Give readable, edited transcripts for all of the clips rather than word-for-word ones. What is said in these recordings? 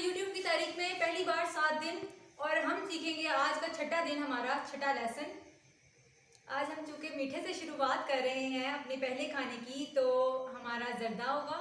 YouTube की तारीख में पहली बार 7 दिन और हम सीखेंगे आज का छठा दिन, हमारा छठा लेसन। आज हम चूँकि मीठे से शुरुआत कर रहे हैं अपने पहले खाने की, तो हमारा जर्दा होगा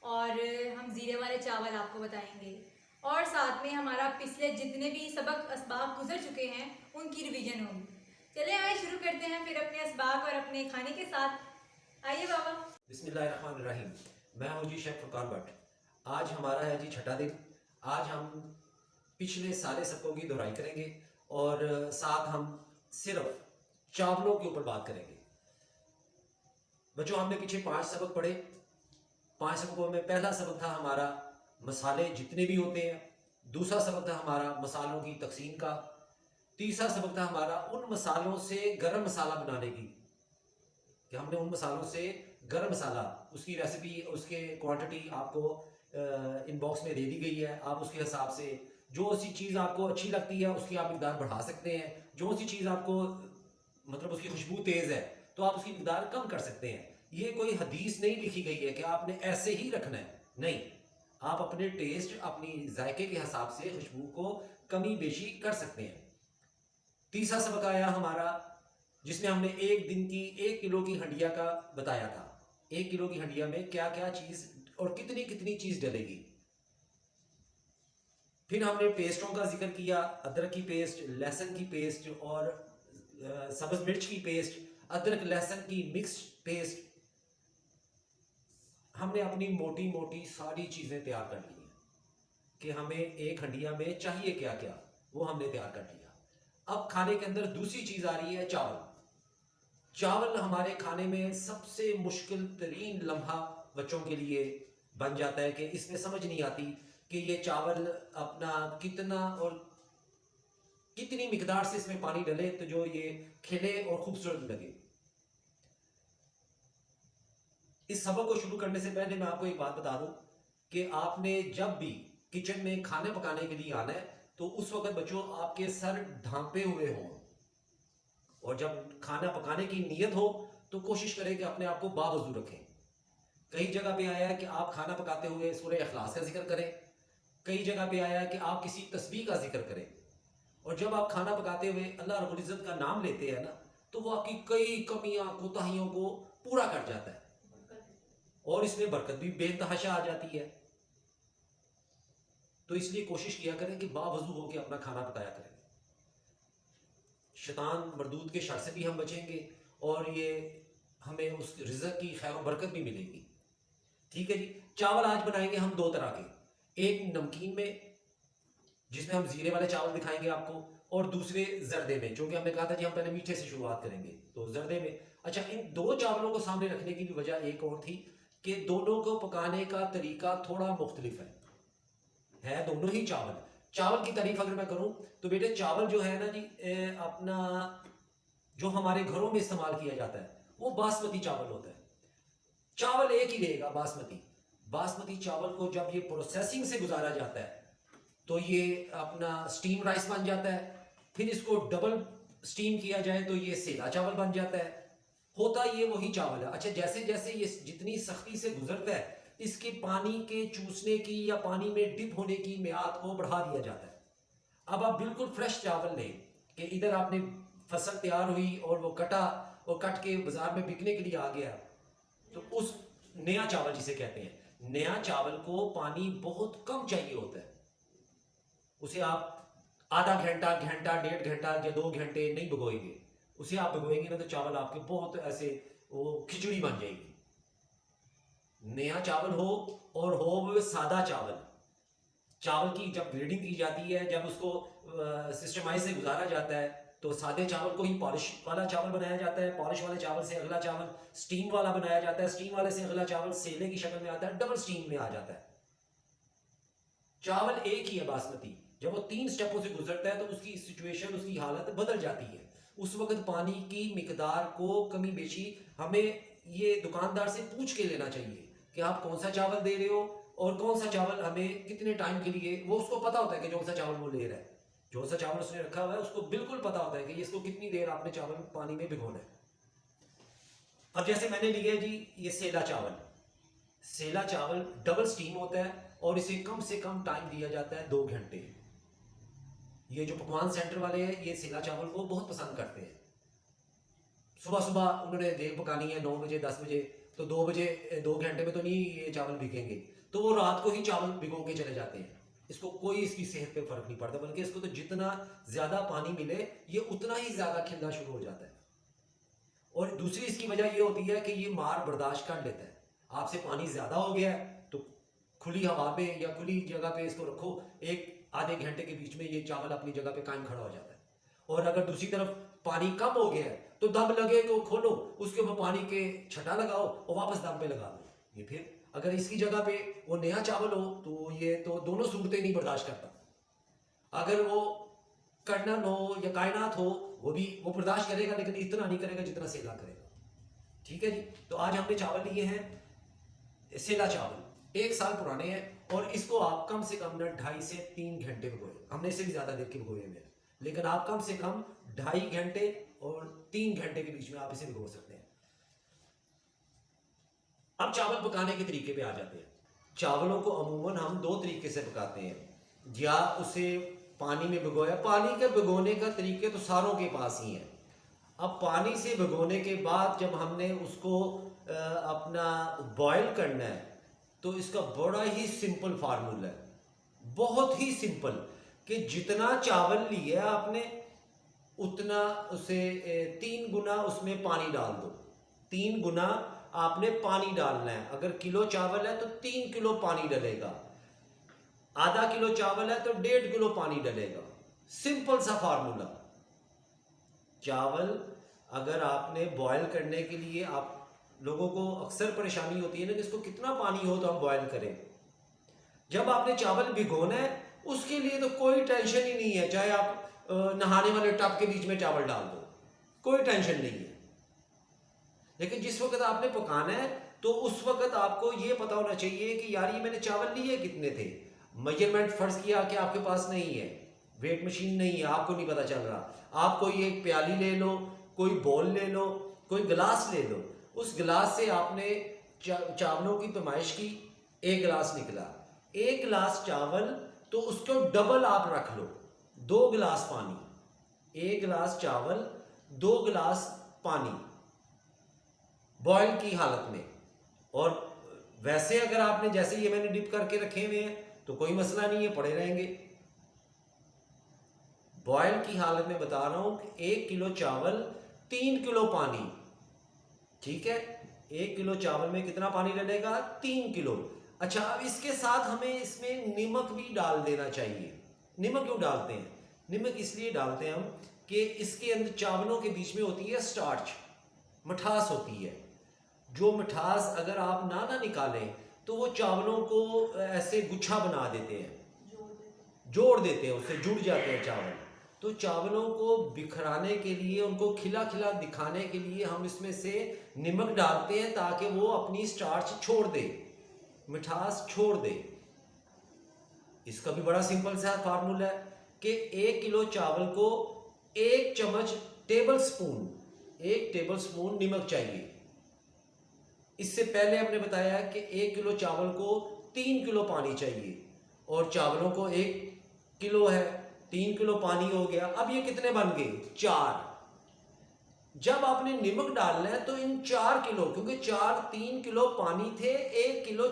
और हम ज़ीरे वाले चावल आपको बताएंगे और साथ में हमारा पिछले जितने भी सबक असबाक गुजर चुके हैं उनकी रिवीजन होगी। चले आए शुरू करते हैं फिर अपने असबाक और अपने खाने के साथ। आइए बाबा। बिस्मिल्लाहिर्रहमानिर्रहीम। मैं हूँ जी शेख फुरकान भट्ट। आज हमारा है जी छठा दिन। आज हम पिछले सारे सबकों की दोहराई करेंगे और साथ हम सिर्फ चावलों के ऊपर बात करेंगे। बच्चों, हमने पीछे 5 सबक पढ़े। 5 सबकों में पहला सबक था हमारा मसाले जितने भी होते हैं। दूसरा सबक था हमारा मसालों की तकसीम का। तीसरा सबक था हमारा उन मसालों से गरम मसाला बनाने की, कि हमने उन मसालों से गरम मसाला, उसकी रेसिपी, उसके क्वांटिटी आपको इनबॉक्स में दे दी गई है। आप उसके हिसाब से जो सी चीज़ आपको अच्छी लगती है उसकी आप मिकदार बढ़ा सकते हैं। जो सी चीज़ आपको मतलब उसकी खुशबू तेज़ है तो आप उसकी मिकदार कम कर सकते हैं। ये कोई हदीस नहीं लिखी गई है कि आपने ऐसे ही रखना है, नहीं। आप अपने टेस्ट, अपनी जायके के हिसाब से खुशबू को कमी बेशी कर सकते हैं। तीसरा सबक आया हमारा जिसमें हमने एक दिन की 1 किलो की हंडिया का बताया था। 1 किलो की हंडिया में क्या क्या चीज़ और कितनी कितनी चीज़ डलेगी। फिर हमने पेस्टों का जिक्र किया, अदरक की पेस्ट, लहसुन की पेस्ट और सब्ज मिर्च की पेस्ट, अदरक लहसुन की मिक्स पेस्ट। हमने अपनी मोटी मोटी सारी चीज़ें तैयार कर ली हैं कि हमें एक हंडिया में चाहिए क्या क्या, वो हमने तैयार कर लिया। अब खाने के अंदर दूसरी चीज़ आ रही है चावल। चावल हमारे खाने में सबसे मुश्किल तरीन लम्हा बच्चों के लिए बन जाता है कि इसमें समझ नहीं आती कि ये चावल अपना कितना और कितनी मिकदार से इसमें पानी डले तो जो ये खिले और खूबसूरत लगे। इस सबक को शुरू करने से पहले मैं आपको एक बात बता दूं कि आपने जब भी किचन में खाने पकाने के लिए आना है तो उस वक्त बच्चों आपके सर ढांपे हुए हों, और जब खाना पकाने की नीयत हो तो कोशिश करें कि अपने आप को बावजू रखें। कई जगह पे आया है कि आप खाना पकाते हुए सूरह इखलास का जिक्र करें। कई जगह पे आया है कि आप किसी तस्बीह का जिक्र करें। और जब आप खाना पकाते हुए अल्लाह रब्बुल इज़्ज़त का नाम लेते हैं ना, तो वो आपकी कई कमियां कोताहियों को पूरा कर जाता है और इसमें बरकत भी बेतहाशा आ जाती है। तो इसलिए कोशिश किया करें कि बावजू होकर अपना खाना पकाया करें। शैतान मरदूद के शर से भी हम बचेंगे और ये हमें उस रिज़्क़ की खैर बरकत भी मिलेगी। ठीक है जी। चावल आज बनाएंगे हम 2 तरह के, एक नमकीन में जिसमें हम जीरे वाले चावल दिखाएंगे आपको, और दूसरे जर्दे में, क्योंकि हमने कहा था जी हम पहले मीठे से शुरुआत करेंगे तो जर्दे में। अच्छा, इन 2 चावलों को सामने रखने की भी वजह एक और थी कि दोनों को पकाने का तरीका थोड़ा मुख्तलिफ है दोनों ही चावल। चावल की तारीफ अगर मैं करूं तो बेटे, चावल जो है ना जी, अपना जो हमारे घरों में इस्तेमाल किया जाता है वो बासमती चावल होता है। चावल एक ही रहेगा बासमती। बासमती चावल को जब ये प्रोसेसिंग से गुजारा जाता है तो ये अपना स्टीम राइस बन जाता है। फिर इसको डबल स्टीम किया जाए तो ये सेला चावल बन जाता है। होता ये वही चावल है। अच्छा, जैसे जैसे ये जितनी सख्ती से गुजरता है इसके पानी के चूसने की या पानी में डिप होने की मियाद को बढ़ा दिया जाता है। अब आप बिल्कुल फ्रेश चावल लें कि इधर आपने फसल तैयार हुई और वो कटा और कट के बाजार में बिकने के लिए आ गया, तो उस नया चावल जिसे कहते हैं, नया चावल को पानी बहुत कम चाहिए होता है। उसे आप आधा घंटा, घंटा, 1.5 घंटा या 2 घंटे नहीं भिगोएंगे। उसे आप भिगोएंगे ना तो चावल आपके बहुत ऐसे वो खिचड़ी बन जाएगी। नया चावल हो और हो वो सादा चावल। चावल की जब ग्रेडिंग की जाती है, जब उसको सिस्टमाइज से गुजारा जाता है तो सादे चावल को ही पॉलिश वाला चावल बनाया जाता है। पॉलिश वाले चावल से अगला चावल स्टीम वाला बनाया जाता है। स्टीम वाले से अगला चावल सेले की शक्ल में आता है, डबल स्टीम में आ जाता है। चावल एक ही है बासमती। जब वो 3 स्टेपों से गुजरता है तो उसकी सिचुएशन, उसकी हालत बदल जाती है। उस वक्त पानी की मिकदार को कमी बेशी हमें ये दुकानदार से पूछ के लेना चाहिए कि आप कौन सा चावल दे रहे हो और कौन सा चावल हमें कितने टाइम के लिए। वो उसको पता होता है कि जो सा चावल वो ले रहा है, जो सा चावल उसने रखा हुआ है उसको बिल्कुल पता होता है कि इसको कितनी देर आपने चावल पानी में भिगोना है। अब जैसे मैंने लिया जी ये सेला चावल। सेला चावल डबल स्टीम होता है और इसे कम से कम टाइम दिया जाता है 2 घंटे। ये जो पकवान सेंटर वाले हैं ये सेला चावल को बहुत पसंद करते हैं। सुबह सुबह उन्होंने देग पकानी है 9 बजे 10 बजे, तो 2 बजे 2 घंटे में तो नहीं ये चावल भिगेंगे, तो वो रात को ही चावल भिगो के चले जाते हैं। इसको कोई इसकी सेहत पे फर्क नहीं पड़ता, बल्कि इसको तो जितना ज़्यादा पानी मिले ये उतना ही ज़्यादा खिलना शुरू हो जाता है। और दूसरी इसकी वजह ये होती है कि ये मार बर्दाश्त कर लेता है। आपसे पानी ज़्यादा हो गया है तो खुली हवा पे या खुली जगह पे इसको रखो, एक आधे घंटे के बीच में ये चावल अपनी जगह पे कायम खड़ा हो जाता है। और अगर दूसरी तरफ पानी कम हो गया है तो दम लगे तो खोलो, उसके ऊपर पानी के छटा लगाओ और वापस दम पे लगा दो। ये फिर अगर इसकी जगह पे वो नया चावल हो तो ये तो दोनों सूरतें नहीं बर्दाश्त करता। अगर वो कर्नल हो या कायनात हो वो बर्दाश्त करेगा, लेकिन इतना नहीं करेगा जितना सेला करेगा। ठीक है जी। तो आज हमने चावल लिए हैं सेला चावल, 1 साल पुराने हैं और इसको आप कम से कम 2.5 से 3 घंटे भिगोए। हमने इससे भी ज्यादा देर के भिगोए हैं, लेकिन आप कम से कम 2.5 घंटे और 3 घंटे के बीच में आप इसे भिगो सकते हैं। अब चावल पकाने के तरीके पे आ जाते हैं। चावलों को अमूमन हम 2 तरीके से पकाते हैं, या उसे पानी में भिगोया। पानी के भिगोने का तरीके तो सारों के पास ही है। अब पानी से भिगोने के बाद जब हमने उसको अपना बॉयल करना है तो इसका बड़ा ही सिंपल फार्मूला है, बहुत ही सिंपल, कि जितना चावल लिया आपने उतना उसे 3 गुना उसमें पानी डाल दो। 3 गुना आपने पानी डालना है। अगर किलो चावल है तो 3 किलो पानी डलेगा, आधा किलो चावल है तो 1.5 किलो पानी डलेगा। सिंपल सा फार्मूला। चावल अगर आपने बॉयल करने के लिए, आप लोगों को अक्सर परेशानी होती है ना कि इसको कितना पानी हो तो हम बॉयल करें। जब आपने चावल भिगोना है उसके लिए तो कोई टेंशन ही नहीं है, चाहे आप नहाने वाले टब के बीच में चावल डाल दो, कोई टेंशन नहीं है। लेकिन जिस वक्त आपने पकाना है तो उस वक्त आपको ये पता होना चाहिए कि यार ये मैंने चावल लिए कितने थे। मेजरमेंट फर्ज किया कि आपके पास नहीं है, वेट मशीन नहीं है, आपको नहीं पता चल रहा, आप कोई एक प्याली ले लो, कोई बॉल ले लो, कोई गिलास ले लो। उस गिलास से आपने चावलों की पैमाइश की, 1 गिलास निकला, 1 गिलास चावल तो उसको डबल आप रख लो, 2 गिलास पानी। 1 गिलास चावल 2 गिलास पानी बॉयल की हालत में। और वैसे अगर आपने जैसे ये मैंने डिप करके रखे हुए हैं तो कोई मसला नहीं है, पड़े रहेंगे। बॉयल की हालत में बता रहा हूं कि 1 किलो चावल 3 किलो पानी। ठीक है, 1 किलो चावल में कितना पानी डलेगा? 3 किलो। अच्छा, अब इसके साथ हमें इसमें नमक भी डाल देना चाहिए। नमक क्यों डालते हैं? नमक इसलिए डालते हैं हम कि इसके अंदर चावलों के बीच में होती है स्टार्च, मिठास होती है। जो मिठास अगर आप ना निकालें तो वो चावलों को ऐसे गुच्छा बना देते हैं, जोड़ देते हैं, उससे जुड़ जाते हैं चावल। तो चावलों को बिखराने के लिए, उनको खिला खिला दिखाने के लिए हम इसमें से नमक डालते हैं ताकि वो अपनी स्टार्च छोड़ दे, मिठास छोड़ दे। इसका भी बड़ा सिंपल सा फार्मूला है कि 1 किलो चावल को 1 चम्मच टेबल स्पून नमक चाहिए। इससे पहले हमने बताया कि 1 किलो चावल को 3 किलो पानी चाहिए, और चावलों को 1 किलो है, 3 किलो पानी हो गया। अब ये कितने बन गए? 4। जब आपने नमक डालना है तो इन 4 किलो, क्योंकि 3 किलो पानी थे, 1 किलो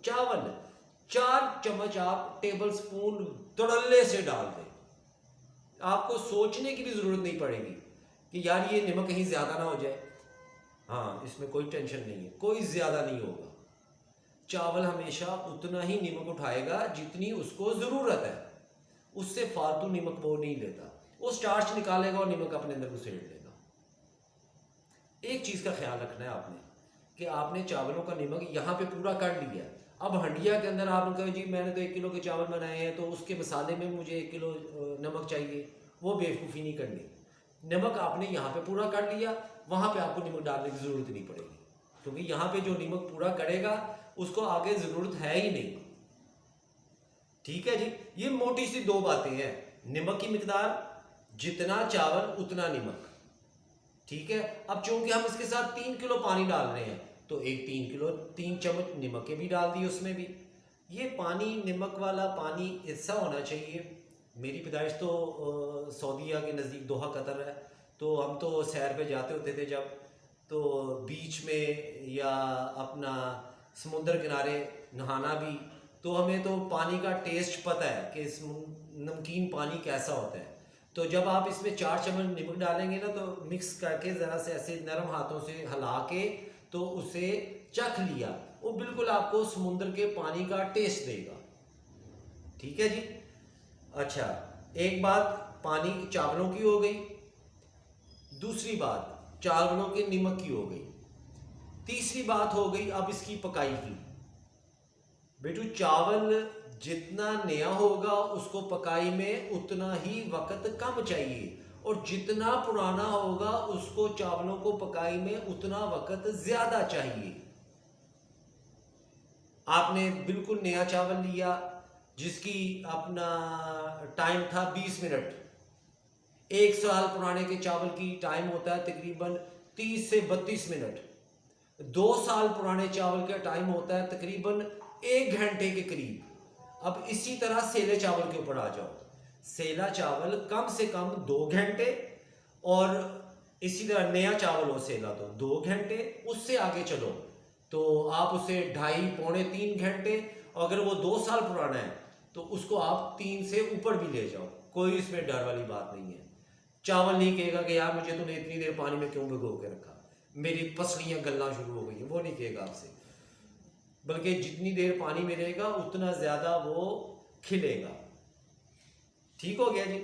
चावल, 4 चम्मच आप टेबल स्पून तड़ल्ले से डाल दें। आपको सोचने की भी जरूरत नहीं पड़ेगी कि यार ये नमक कहीं ज्यादा ना हो जाए। हाँ, इसमें कोई टेंशन नहीं है, कोई ज्यादा नहीं होगा। चावल हमेशा उतना ही नमक उठाएगा जितनी उसको जरूरत है, उससे फालतू नमक वो नहीं लेता। वो स्टार्च निकालेगा और नमक अपने अंदर घुसेड़ लेगा। एक चीज का ख्याल रखना है आपने कि आपने चावलों का नमक यहाँ पे पूरा कर लिया। अब हंडिया के अंदर आपने कहा जी मैंने तो 1 किलो के चावल बनाए हैं तो उसके मसाले में मुझे 1 किलो नमक चाहिए, वो बेवकूफ़ी नहीं करनी। नमक आपने यहाँ पे पूरा कर लिया, वहाँ पे आपको नमक डालने की ज़रूरत नहीं पड़ेगी, क्योंकि यहाँ पे जो नमक पूरा करेगा उसको आगे ज़रूरत है ही नहीं। ठीक है जी, ये मोटी सी 2 बातें हैं। नमक की मिकदार, जितना चावल उतना नमक। ठीक है, अब चूंकि हम इसके साथ 3 किलो पानी डाल रहे हैं तो एक 3 चम्मच नमक के भी डाल दिए उसमें भी। ये पानी नमक वाला पानी ऐसा होना चाहिए। मेरी पैदाइश तो सऊदीया के नज़दीक दोहा कतर है, तो हम तो सैर पे जाते होते थे जब, तो बीच में या अपना समुंदर किनारे नहाना भी, तो हमें तो पानी का टेस्ट पता है कि इस नमकीन पानी कैसा होता है। तो जब आप इसमें 4 चम्मच नमक डालेंगे ना, तो मिक्स करके ज़रा से ऐसे नरम हाथों से हिला के तो उसे चख लिया, वो बिल्कुल आपको समुंदर के पानी का टेस्ट देगा। ठीक है जी। अच्छा, एक बात पानी चावलों की हो गई, दूसरी बात चावलों के नमक की हो गई, तीसरी बात हो गई अब इसकी पकाई की। बेटू, चावल जितना नया होगा उसको पकाई में उतना ही वक्त कम चाहिए, और जितना पुराना होगा उसको चावलों को पकाई में उतना वक्त ज्यादा चाहिए। आपने बिल्कुल नया चावल लिया जिसकी अपना टाइम था 20 मिनट। 1 साल पुराने के चावल की टाइम होता है तकरीबन 30 से 32 मिनट। 2 साल पुराने चावल का टाइम होता है तकरीबन 1 घंटे के करीब। अब इसी तरह सेले चावल के ऊपर आ जाओ। सेला चावल कम से कम 2 घंटे, और इसी तरह नया चावल हो सेला तो 2 घंटे, उससे आगे चलो तो आप उसे 2.5 पौने 3 घंटे, अगर वो 2 साल पुराना है तो उसको आप 3 से ऊपर भी ले जाओ, कोई इसमें डर वाली बात नहीं है। चावल नहीं कहेगा कि यार मुझे तूने इतनी देर पानी में क्यों भिगो के रखा, मेरी पसलियां गलना शुरू हो गई है, वो नहीं कहेगा आपसे। बल्कि जितनी देर पानी में रहेगा उतना ज्यादा वो खिलेगा। ठीक हो गया जी।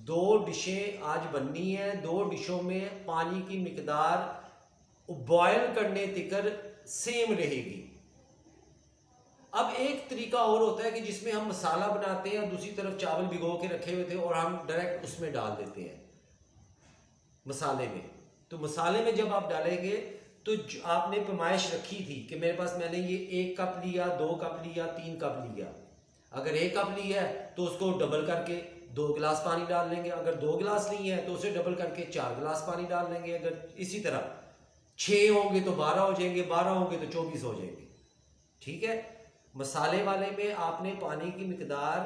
2 डिशें आज बननी है। 2 डिशों में पानी की मिकदार बॉयल करने तिकर सेम रहेगी। अब एक तरीका और होता है कि जिसमें हम मसाला बनाते हैं, दूसरी तरफ चावल भिगो के रखे हुए थे और हम डायरेक्ट उसमें डाल देते हैं मसाले में। तो मसाले में जब आप डालेंगे तो आपने पैमाइश रखी थी कि मेरे पास मैंने ये 1 कप लिया, 2 कप लिया, 3 कप लिया। अगर 1 कप लिया है तो उसको डबल करके 2 गिलास पानी डाल लेंगे। अगर 2 गिलास लिए है तो उसे डबल करके 4 गिलास पानी डाल लेंगे। अगर इसी तरह 6 होंगे तो 12 हो जाएंगे, 12 होंगे तो 24 हो जाएंगे। ठीक है। मसाले वाले में आपने पानी की मिकदार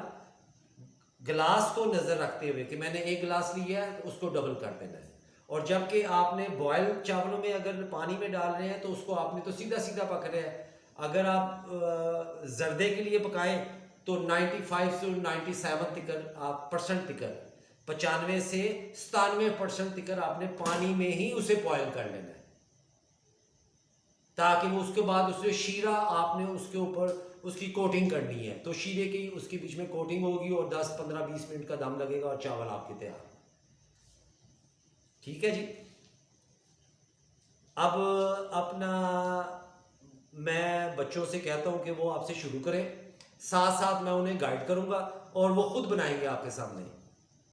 गिलास को नजर रखते हुए कि मैंने 1 गिलास लिया है तो उसको डबल कर देना है। और जबकि आपने बॉयल चावलों में अगर पानी में डाल रहे हैं तो उसको आपने तो सीधा सीधा पक रहा है। अगर आप जर्दे के लिए पकाएं तो 95 से 97 तिकर आप परसेंट तिकर 95 से 97% तिकर आपने पानी में ही उसे बॉयल कर लेना है, ताकि वो उसके बाद उससे शीरा आपने उसके ऊपर उसकी कोटिंग करनी है। तो शीरे की उसके बीच में कोटिंग होगी और 10, 15, 20 मिनट का दम लगेगा और चावल आपके तैयार। ठीक है जी। अब अपना मैं बच्चों से कहता हूं कि वो आपसे शुरू करें, साथ साथ मैं उन्हें गाइड करूंगा और वो खुद बनाएंगे आपके सामने।